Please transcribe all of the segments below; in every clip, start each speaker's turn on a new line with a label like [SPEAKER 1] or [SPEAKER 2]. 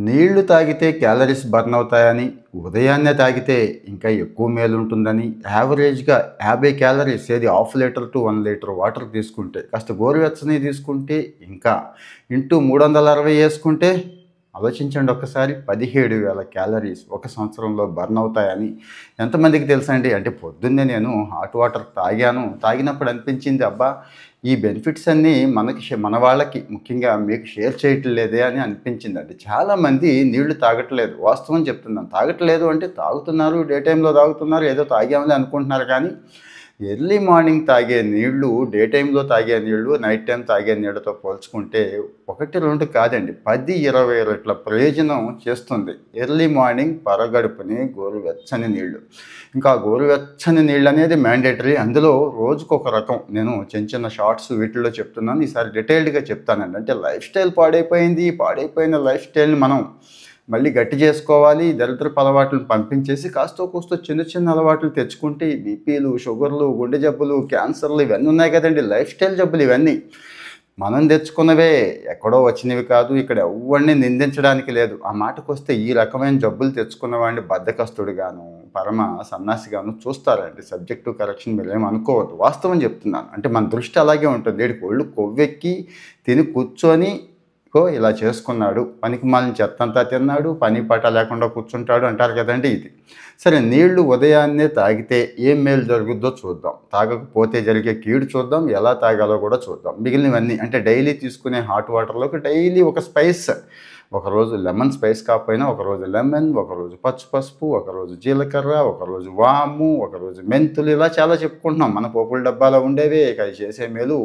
[SPEAKER 1] నీళ్లు తాగితే calories burn అవుతాయని, ఉదయాన్నే తాగితే ఇంకా ఎక్కువ మేలుంటుందని, యావరేజ్‌గా 50 క్యాలరీస్ ఏది half litre to 1 litre water తీసుకుంటే, కాస్త గోరువెచ్చనియి తీసుకుంటే ఇంకా ఇంటూ 360 యేసుకుంటే ఆలోచించండి ఒక్కసారి 17,000 క్యాలరీస్ ఒక సంవత్సరంలో బర్న్ అవుతాయని ఎంతమందికి తెలుసండి? అంటే పొద్దున్నే నేను హాట్ వాటర్ తాగాను. తాగినప్పుడు అనిపించింది అబ్బా! ఈ బెనిఫిట్స్ అన్నీ మన వాళ్ళకి ముఖ్యంగా మీకు షేర్ చేయటం లేదే అని అనిపించిందండి. చాలామంది నీళ్లు తాగట్లేదు. వాస్తవం చెప్తున్నాను. తాగట్లేదు అంటే తాగుతున్నారు, డే టైమ్‌లో తాగుతున్నారు, ఏదో తాగాంలే అనుకుంటున్నారు కానీ ఎర్లీ మార్నింగ్ తాగే నీళ్లు, డే టైమ్‌లో తాగే నీళ్లు, నైట్ టైమ్ తాగే నీళ్ళతో పోల్చుకుంటే 1, 2 కాదండి 10, 20 రెట్ల ప్రయోజనం చేస్తుంది. ఎర్లీ మార్నింగ్ పరగడుపుని గోరువెచ్చని నీళ్లు. ఇంకా గోరువెచ్చని నీళ్ళనేది మ్యాండేటరీ. అందులో రోజుకొక రకం. నేను చిన్న చిన్న షార్ట్స్ వీటిల్లో చెప్తున్నాను. ఈసారి డీటెయిల్డ్‌గా చెప్తానండి. అంటే లైఫ్ స్టైల్ పాడైపోయింది. పాడైపోయిన లైఫ్ స్టైల్‌ని మనం మళ్ళీ గట్టి చేసుకోవాలి. దరిద్రపు అలవాట్లను పంపించేసి కాస్తో కూస్తో చిన్న చిన్న అలవాట్లు తెచ్చుకుంటే ఈ బీపీలు, షుగర్లు, గుండె జబ్బులు, క్యాన్సర్లు ఇవన్నీ ఉన్నాయి కదండీ! లైఫ్ స్టైల్ జబ్బులు ఇవన్నీ. మనం తెచ్చుకున్నవే. ఎక్కడో వచ్చినవి కాదు. ఇక్కడ ఎవ్వడిని నిందించడానికి లేదు. ఆ మాటకొస్తే ఈ రకమైన జబ్బులు తెచ్చుకున్న వాడిని బద్ధకస్తుడిగాను, పరమ సన్నాసిగాను చూస్తారండి. సబ్జెక్టివ్ కరెక్షన్ మీరేమి అనుకోవద్దు. వాస్తవం చెప్తున్నాను. అంటే మన దృష్టి అలాగే ఉంటుంది. ఈడికి ఒళ్ళు కొవ్వెక్కి తిని కూర్చొని ఇలా చేసుకున్నాడు. పనికిమాలిన చెత్తంతా తిన్నాడు. పని పాట లేకుండా కూర్చుంటాడు అంటారు కదండీ ఇది. సరే నీళ్లు ఉదయాన్నే తాగితే ఏం మేలు జరుగుద్దో చూద్దాం. తాగకపోతే జరిగే కీడు చూద్దాం. ఎలా తాగాలో కూడా చూద్దాం. మిగిలినవన్నీ అంటే డైలీ తీసుకునే హాట్ వాటర్‌లోకి డైలీ ఒక స్పైస్. ఒకరోజు లెమన్ స్పైస్ కాకపోయినా ఒకరోజు లెమన్, ఒకరోజు పసుపు, ఒకరోజు జీలకర్ర, ఒకరోజు వాము, ఒకరోజు మెంతులు ఇలా చాలా చెప్పుకుంటున్నాం. మన పోపుల డబ్బాలో ఉండేవే. ఇక అవి చేసే మేలు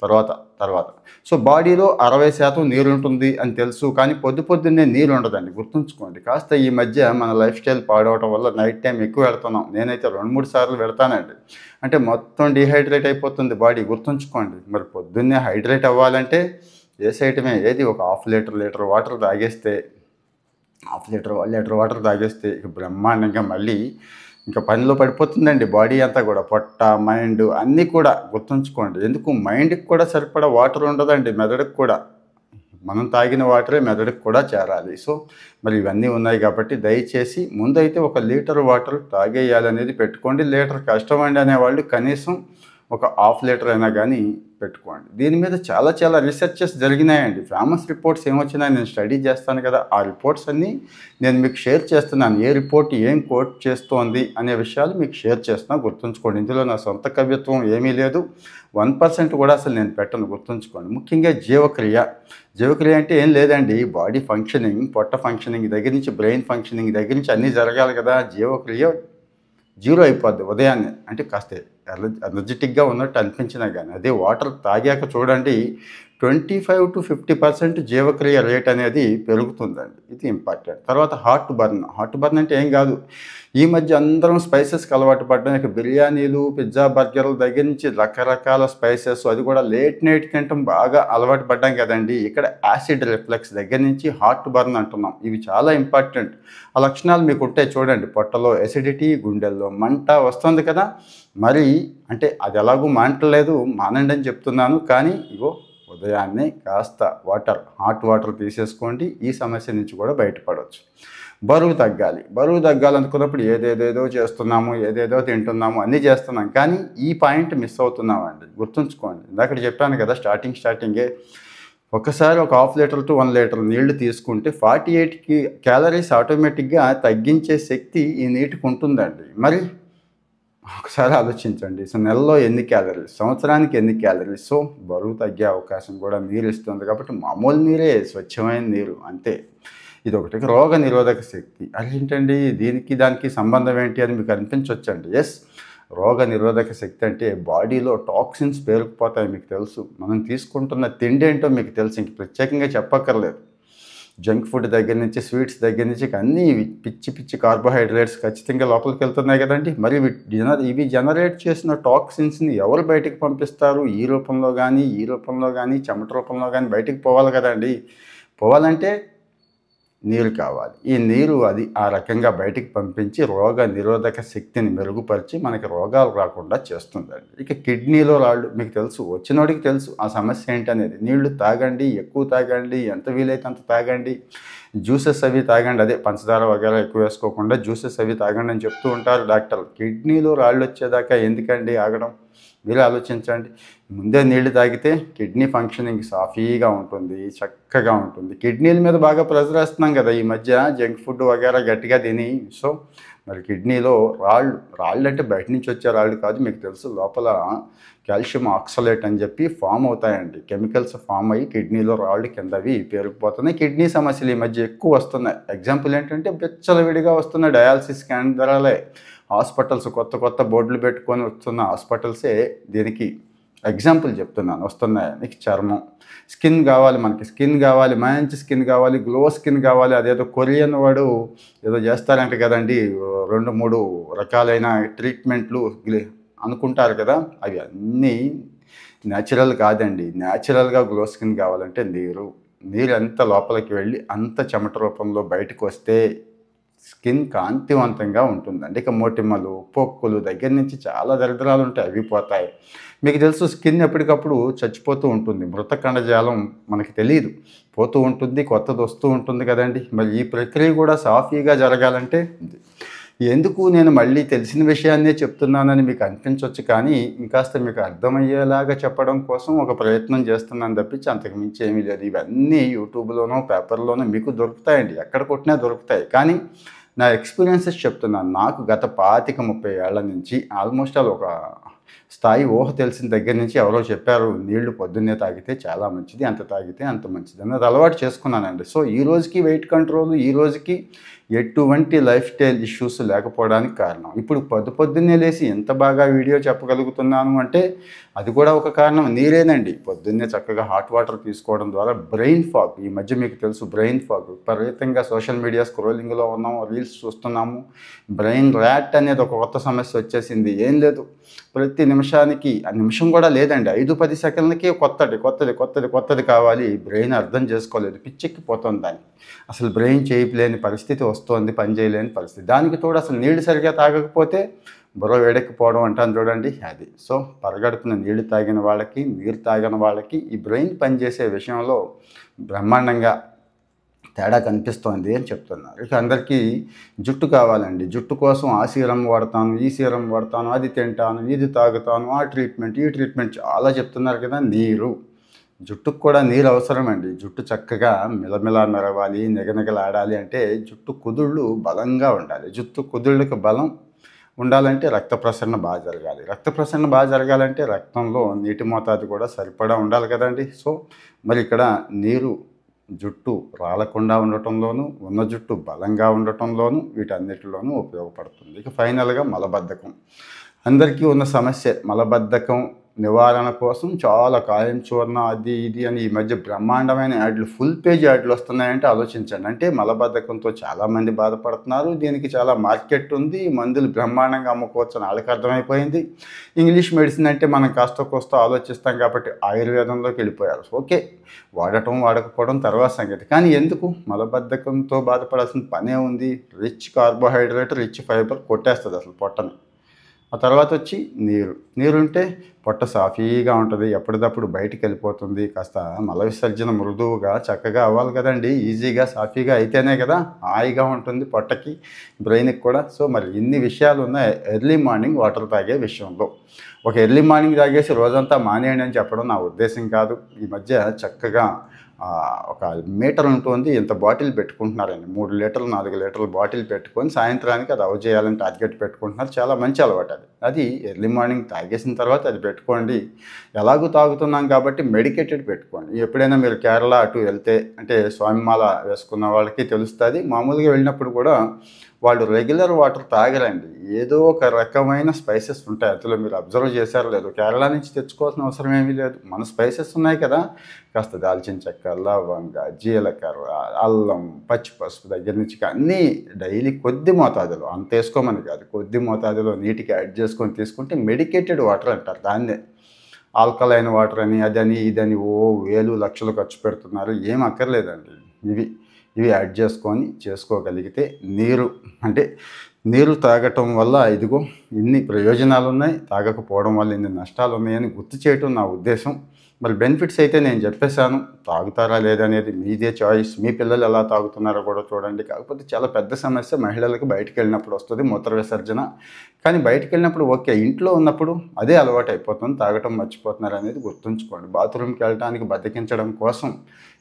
[SPEAKER 1] తర్వాత తర్వాత. సో బాడీలో 60% నీరుంటుంది అని తెలుసు. కానీ పొద్దున్నే నీరు ఉండదండి. గుర్తుంచుకోండి. కాస్త ఈ మధ్య మన లైఫ్ స్టైల్ పాడవటం వల్ల నైట్ టైం ఎక్కువ వెళ్తున్నాం. నేనైతే 2, 3 సార్లు వెళ్తానండి. అంటే మొత్తం డీహైడ్రేట్ అయిపోతుంది బాడీ. గుర్తుంచుకోండి. మరి పొద్దున్నే హైడ్రేట్ అవ్వాలంటే ఏసేయటమే. ఏది ఒక లీటర్ వాటర్ తాగేస్తే లీటర్ వాటర్ తాగేస్తే ఇక బ్రహ్మాండంగా మళ్ళీ ఇంకా పనిలో పడిపోతుందండి బాడీ అంతా కూడా. పొట్ట, మైండ్ అన్నీ కూడా గుర్తుంచుకోండి. ఎందుకు మైండ్‌కి కూడా సరిపడా వాటర్ ఉండదండి, మెదడుకి కూడా. మనం తాగిన వాటరే మెదడుకి కూడా చేరాలి. సో మరి ఇవన్నీ ఉన్నాయి కాబట్టి దయచేసి ముందైతే 1 లీటర్ వాటర్ తాగేయాలనేది పెట్టుకోండి. లీటర్ కష్టమండి అనేవాళ్ళు కనీసం ఒక హాఫ్ లీటర్ అయినా కానీ పెట్టుకోండి. దీని మీద చాలా రీసెర్చెస్ జరిగినాయండి. ఫేమస్ రిపోర్ట్స్ ఏమొచ్చినాయి నేను స్టడీ చేస్తాను కదా! ఆ రిపోర్ట్స్ అన్నీ నేను మీకు షేర్ చేస్తున్నాను. ఏ రిపోర్ట్ ఏం కోట్ చేస్తోంది అనే విషయాలు మీకు షేర్ చేస్తున్నా. గుర్తుంచుకోండి. ఇందులో నా సొంత కవిత్వం ఏమీ లేదు. 1% కూడా అసలు నేను పెట్టను. గుర్తుంచుకోండి. ముఖ్యంగా జీవక్రియ. జీవక్రియ అంటే ఏం లేదండి. బాడీ ఫంక్షనింగ్, పొట్ట ఫంక్షనింగ్ దగ్గర నుంచి బ్రెయిన్ ఫంక్షనింగ్ దగ్గర నుంచి అన్నీ జరగాలి కదా! జీవక్రియ జీరో అయిపోద్ది ఉదయాన్నే. అంటే కాస్త ఎనర్జిటిక్‌గా ఉన్నట్టు అనిపించినా గానీ, అదే వాటర్ తాగాక చూడండి 25-50% జీవక్రియ రేట్ అనేది పెరుగుతుందండి. ఇది ఇంపార్టెంట్. తర్వాత హార్ట్ బర్న్. హార్ట్ బర్న్ అంటే ఏం గాదు. ఈ మధ్య అందరం స్పైసెస్‌కి అలవాటు పడ్డం. ఇక బిర్యానీలు, పిజ్జా, బర్గర్‌ల దగ్గర నుంచి రకరకాల స్పైసెస్ అది కూడా లేట్ నైట్ తినటం బాగా అలవాటు పడ్డాం కదండీ! ఇక్కడ యాసిడ్ రిఫ్లక్స్ దగ్గర నుంచి హార్ట్ బర్న్ అంటున్నాం. ఇవి చాలా ఇంపార్టెంట్. ఆ లక్షణాలు మీకుంటాయి చూడండి. పొట్టలో ఎసిడిటీ, గుండెల్లో మంట వస్తుంది కదా! మరి అంటే అది ఎలాగూ మానట్లేదు, మానండి అని చెప్తున్నాను. కానీ ఇగో ఉదయాన్నే కాస్త హాట్ వాటర్ తీసేసుకోండి. ఈ సమస్య నుంచి కూడా బయటపడవచ్చు. బరువు తగ్గాలి. బరువు తగ్గాలనుకున్నప్పుడు ఏదేదేదో చేస్తున్నాము, ఏదేదో తింటున్నాము, అన్నీ చేస్తున్నాం. కానీ ఈ పాయింట్ మిస్ అవుతున్నామండి. గుర్తుంచుకోండి. ఇందాకడ చెప్పాను కదా స్టార్టింగే ఒక్కసారి ఒక హాఫ్ లీటర్ టు 1 లీటర్ నీళ్లు తీసుకుంటే 48 క్యాలరీస్ ఆటోమేటిక్‌గా తగ్గించే శక్తి ఈ నీటికి ఉంటుందండి. మరి ఒకసారి ఆలోచించండి. సో నెలలో ఎన్ని క్యాలరీస్, సంవత్సరానికి ఎన్ని క్యాలరీస్. సో బరువు తగ్గే అవకాశం కూడా నీరు ఇస్తుంది కాబట్టి మామూలు నీరే, స్వచ్ఛమైన నీరు అంతే. ఇదొకటి. రోగ నిరోధక శక్తి. అదేంటండి దీనికి దానికి సంబంధం ఏంటి అని మీకు అనిపించవచ్చండి. యెస్, రోగ నిరోధక శక్తి అంటే బాడీలో టాక్సిన్స్ పేరుకుపోతాయి మీకు తెలుసు. మనం తీసుకుంటున్న తిండి ఏంటో మీకు తెలుసు. ఇంక ప్రత్యేకంగా చెప్పక్కర్లేదు. జంక్ ఫుడ్ దగ్గర నుంచి, స్వీట్స్ దగ్గర నుంచి అన్నీ పిచ్చి కార్బోహైడ్రేట్స్ ఖచ్చితంగా లోపలికి వెళ్తున్నాయి కదండీ! మరి ఇవి జనరేట్ చేసిన టాక్సిన్స్‌ని ఎవరు బయటికి పంపిస్తారు? ఈ రూపంలో గానీ, చెమట రూపంలో గానీ బయటికి పోవాలి కదండీ! పోవాలంటే నీరు కావాలి. ఈ నీరు అది ఆ రకంగా బయటికి పంపించి రోగ నిరోధక శక్తిని మెరుగుపరిచి మనకి రోగాలు రాకుండా చేస్తుందండి. ఇక కిడ్నీలో రాళ్ళు మీకు తెలుసు. వచ్చినోడికి తెలుసు ఆ సమస్య ఏంటనేది. నీళ్లు తాగండి, ఎక్కువ తాగండి, ఎంత వీలైతే అంత తాగండి. జ్యూసెస్ అవి తాగండి, అదే పంచదార వగైరా ఎక్కువ వేసుకోకుండా జ్యూసెస్ అవి తాగండి అని చెప్తూ ఉంటారు డాక్టర్లు. కిడ్నీలో రాళ్ళు వచ్చేదాకా ఎందుకండి ఆగడం? మీరే ఆలోచించండి. ముందే నీళ్లు తాగితే కిడ్నీ ఫంక్షనింగ్ సాఫీగా ఉంటుంది, చక్కగా ఉంటుంది. కిడ్నీల మీద బాగా ప్రెజర్ వేస్తున్నాం కదా ఈ మధ్య, జంక్ ఫుడ్ వగైరా గట్టిగా తిని. సో మరి కిడ్నీలో రాళ్ళు అంటే బయట నుంచి వచ్చే రాళ్ళు కాదు, మీకు తెలుసు లోపల కాల్షియం ఆక్సలేట్ అని చెప్పి ఫామ్ అవుతాయండి. కెమికల్స్ ఫామ్ అయ్యి కిడ్నీలో రాళ్ళు కిందవి పేరుకుపోతున్నాయి. కిడ్నీ సమస్యలు ఈ మధ్య ఎక్కువ వస్తున్నాయి. ఎగ్జాంపుల్ ఏంటంటే విచ్చలవిడిగా వస్తున్న డయాలసిస్ కేంద్రాలే, హాస్పిటల్స్ కొత్త కొత్త బోర్డులు పెట్టుకొని వస్తున్న హాస్పిటల్సే దీనికి ఎగ్జాంపుల్ చెప్తున్నాను. వస్తున్నాయి నీకు చర్మం, స్కిన్ కావాలి, మనకి స్కిన్ కావాలి, మంచి స్కిన్ కావాలి, గ్లో స్కిన్ కావాలి. అదేదో కొరియన్ వాడు ఏదో చేస్తారంట కదండి, 2-3 రకాలైన ట్రీట్మెంట్లు అనుకుంటారు కదా, అవి అన్నీ న్యాచురల్ కాదండి. న్యాచురల్గా గ్లో స్కిన్ కావాలంటే నీరు ఎంత లోపలికి వెళ్ళి అంత చెమట రూపంలో బయటకు వస్తే స్కిన్ కాంతివంతంగా ఉంటుందండి. ఇక మొటిమలు, పొక్కులు దగ్గర నుంచి చాలా దరిద్రాలు ఉంటాయి, అవి పోతాయి. మీకు తెలుసు స్కిన్ ఎప్పటికప్పుడు చచ్చిపోతూ ఉంటుంది, మృత కణజాలం మనకి తెలియదు, పోతూ ఉంటుంది, కొత్తది వస్తూ ఉంటుంది కదండి. మరి ఈ ప్రక్రియ కూడా సాఫీగా జరగాలంటే ఎందుకు నేను మళ్ళీ తెలిసిన విషయాన్నే చెప్తున్నానని మీకు అనిపించవచ్చు, కానీ ఇంకాస్త మీకు అర్థమయ్యేలాగా చెప్పడం కోసం ఒక ప్రయత్నం చేస్తున్నాను తప్పించి అంతకుమించి ఏమీ లేదు. ఇవన్నీ యూట్యూబ్లోనో పేపర్లోనో మీకు దొరుకుతాయండి, ఎక్కడ కొట్టినా దొరుకుతాయి. కానీ నా ఎక్స్పీరియన్సెస్ చెప్తున్నాను. నాకు గత 25-30 ఏళ్ల నుంచి ఆల్మోస్ట్ ఆల్ ఒక స్థాయి ఊహ తెలిసిన దగ్గర నుంచి ఎవరో చెప్పారు నీళ్లు పొద్దున్నే తాగితే చాలా మంచిది, అంత తాగితే అంత మంచిది అన్నది అలవాటు చేసుకున్నానండి. సో ఈ రోజుకి వెయిట్ కంట్రోల్, ఈ రోజుకి ఎటువంటి లైఫ్ స్టైల్ ఇష్యూస్ లేకపోవడానికి కారణం. ఇప్పుడు పొద్దున్నే లేసి ఎంత బాగా వీడియో చెప్పగలుగుతున్నాను అంటే అది కూడా ఒక కారణం నీరేనండి. పొద్దున్నే చక్కగా హాట్ వాటర్ తీసుకోవడం ద్వారా బ్రెయిన్ ఫాగ్, ఈ మధ్య మీకు తెలుసు బ్రెయిన్ ఫాగ్, విపరీతంగా సోషల్ మీడియా స్క్రోలింగ్లో ఉన్నాము, రీల్స్ చూస్తున్నాము. బ్రెయిన్ ర్యాట్ అనేది ఒక కొత్త సమస్య వచ్చేసింది. ఏం లేదు, ప్రతి నిమిషానికి, ఆ నిమిషం కూడా లేదండి, 5-10 సెకండ్లకి కొత్తది కావాలి. బ్రెయిన్ అర్థం చేసుకోలేదు, పిచ్చెక్కిపోతుంది దానికి. అసలు బ్రెయిన్ చేయలేని పరిస్థితి వస్తుంది, పని చేయలేని పరిస్థితి. దానికి తోడు అసలు నీళ్లు సరిగ్గా తాగకపోతే బుర్ర వేడెక్కిపోవడం అంటాను చూడండి, అది. సో పరగడుపున నీళ్లు తాగిన వాళ్ళకి, నీరు తాగిన వాళ్ళకి ఈ బ్రెయిన్ పనిచేసే విషయంలో బ్రహ్మాండంగా తేడా కనిపిస్తోంది అని చెప్తున్నారు. ఇక అందరికీ జుట్టు కావాలండి. జుట్టు కోసం ఆ సీరం వాడతాను, ఈ సీరం వాడతాను, అది తింటాను, ఇది తాగుతాను, ఆ ట్రీట్మెంట్, ఈ ట్రీట్మెంట్ చాలా చెప్తున్నారు కదా. జుట్టుకు కూడా నీరు అవసరమండి. జుట్టు చక్కగా మిలమిలా మెరవాలి, నిగనిగలాడాలి అంటే జుట్టు కుదుళ్ళు బలంగా ఉండాలి. జుట్టు కుదుళ్ళకి బలం ఉండాలంటే రక్త ప్రసరణ బాగా జరగాలి. రక్త ప్రసరణ బాగా జరగాలంటే రక్తంలో నీటి మోతాదు కూడా సరిపడా ఉండాలి కదండి. సో మరి ఇక్కడ నీరు జుట్టు రాలకుండా ఉండటంలోనూ, ఉన్న జుట్టు బలంగా ఉండటంలోనూ, వీటన్నిటిలోనూ ఉపయోగపడుతుంది. ఇక ఫైనల్గా మలబద్ధకం అందరికీ ఉన్న సమస్య. మలబద్ధకం నివారణ కోసం చాలా కాయం చూర్ణ అది ఇది అని ఈ మధ్య బ్రహ్మాండమైన యాడ్లు, ఫుల్ పేజ్ యాడ్లు వస్తున్నాయంటే ఆలోచించండి. అంటే మలబద్ధకంతో చాలామంది బాధపడుతున్నారు, దీనికి చాలా మార్కెట్ ఉంది, మందులు బ్రహ్మాండంగా అమ్ముకోవచ్చు అని వాళ్ళకి అర్థమైపోయింది. ఇంగ్లీష్ మెడిసిన్ అంటే మనం కాస్త కోస్త ఆలోచిస్తాం కాబట్టి ఆయుర్వేదంలోకి వెళ్ళిపోయారు. ఓకే, వాడటం వాడకపోవడం తర్వాత సంగతి. కానీ ఎందుకు మలబద్ధకంతో బాధపడాల్సిన పనే ఉంది? రిచ్ కార్బోహైడ్రేట్, రిచ్ ఫైబర్ కొట్టేస్తుంది అసలు పొట్టని. ఆ తర్వాత వచ్చి నీరుంటే పొట్ట సాఫీగా ఉంటుంది, ఎప్పటికప్పుడు బయటికి వెళ్ళిపోతుంది. కాస్త మల విసర్జన మృదువుగా చక్కగా అవ్వాలి కదండి, ఈజీగా సాఫీగా అయితేనే కదా హాయిగా ఉంటుంది పొట్టకి, బ్రెయిన్కి కూడా. సో మరి ఇన్ని విషయాలు ఉన్నాయి ఎర్లీ మార్నింగ్ వాటర్ తాగే విషయంలో. ఒక ఎర్లీ మార్నింగ్ తాగేసి రోజంతా మానేయండి అని చెప్పడం నా ఉద్దేశం కాదు. ఈ మధ్య చక్కగా ఒక మీటర్ ఉంటుంది, ఇంత బాటిల్ పెట్టుకుంటున్నారండి, 3 లీటర్లు 4 లీటర్ల బాటిల్ పెట్టుకొని సాయంత్రానికి అది అవ్ చేయాలని టార్గెట్ పెట్టుకుంటున్నారు. చాలా మంచి అలవాటు అది ఎర్లీ మార్నింగ్ తాగేసిన తర్వాత అది పెట్టుకోండి. ఎలాగూ తాగుతున్నాం కాబట్టి మెడికేటెడ్ పెట్టుకోండి. ఎప్పుడైనా మీరు కేరళ అటు వెళ్తే, అంటే స్వామిమాల వేసుకున్న వాళ్ళకి తెలుస్తుంది, మామూలుగా వెళ్ళినప్పుడు కూడా వాళ్ళు రెగ్యులర్ వాటర్ తాగరండి, ఏదో ఒక రకమైన స్పైసెస్ ఉంటాయి అందులో. మీరు అబ్జర్వ్ చేశారో లేదు, కేరళ నుంచి తెచ్చుకోవాల్సిన అవసరం ఏమీ లేదు, మన స్పైసెస్ ఉన్నాయి కదా. కాస్త దాల్చిన చెక్క, లవంగ, జీలకర్ర, అల్లం, పచ్చి పసుపు దగ్గర నుంచి అన్నీ డైలీ కొద్ది మోతాదులో, అంత వేసుకోమని కాదు, కొద్ది మోతాదులో నీటికి యాడ్ చేసుకొని తీసుకుంటే మెడికేటెడ్ వాటర్ అంటారు దాన్నే. ఆల్కలైన్ వాటర్ అని అదని ఇదని వేలు లక్షలు ఖర్చు పెడుతున్నారు, ఏం అక్కర్లేదండి. ఇవి యాడ్ చేసుకోగలిగితే నీరు తాగటం వల్ల ఇదిగో ఇన్ని ప్రయోజనాలు ఉన్నాయి, తాగకపోవడం వల్ల ఇన్ని నష్టాలు ఉన్నాయని గుర్తు చేయటం నా ఉద్దేశం. మరి బెనిఫిట్స్ అయితే నేను చెప్పేశాను. తాగుతారా లేదనేది మీదే చాయిస్. మీ పిల్లలు ఎలా తాగుతున్నారో కూడా చూడండి. కాకపోతే చాలా పెద్ద సమస్య మహిళలకు బయటికెళ్ళినప్పుడు వస్తది మూత్ర విసర్జన. కానీ బయటికెళ్ళినప్పుడు ఓకే. ఇంట్లో ఉన్నప్పుడు అదే అలవాటయిపోతుంది. తాగటం మర్చిపోతున్నారనేది గుర్తుంచుకోండి. బాత్రూమ్‌కి వెళ్ళటానికి బద్ధకించడం కోసం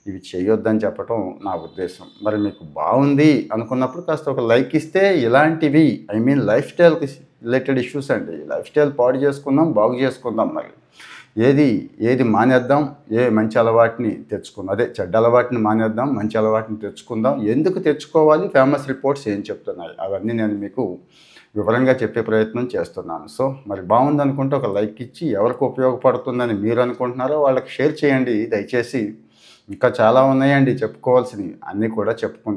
[SPEAKER 1] ఇవి చేయొద్దని చెప్పటం నా ఉద్దేశం. మరి మీకు బావుంది అనుకున్నప్పుడు కాస్త ఒక లైక్ ఇస్తే ఇలాంటివి లైఫ్ స్టైల్‌కి రిలేటెడ్ ఇష్యూస్ అండి. లైఫ్ స్టైల్ పాడు చేసుకుందాం, బాగు చేసుకుందాం మరి. ఏది ఏది మానేద్దాం, ఏ మంచి అలవాటుని తెచ్చుకుందాం. అదే చెడ్డ అలవాటుని మానేద్దాం, మంచి అలవాటుని తెచ్చుకుందాం. ఎందుకు తెచ్చుకోవాలి, ఫేమస్ రిపోర్ట్స్ ఏం చెప్తున్నాయి, అవన్నీ నేను మీకు వివరంగా చెప్పే ప్రయత్నం చేస్తున్నాను. సో మరి బాగుందనుకుంటే ఒక లైక్ ఇచ్చి ఎవరికి ఉపయోగపడుతుందని మీరు అనుకుంటున్నారో వాళ్ళకి షేర్ చేయండి దయచేసి. ఇంకా చాలా ఉన్నాయండి చెప్పుకోవాల్సినవి. అన్నీ కూడా చెప్పుకుందాం.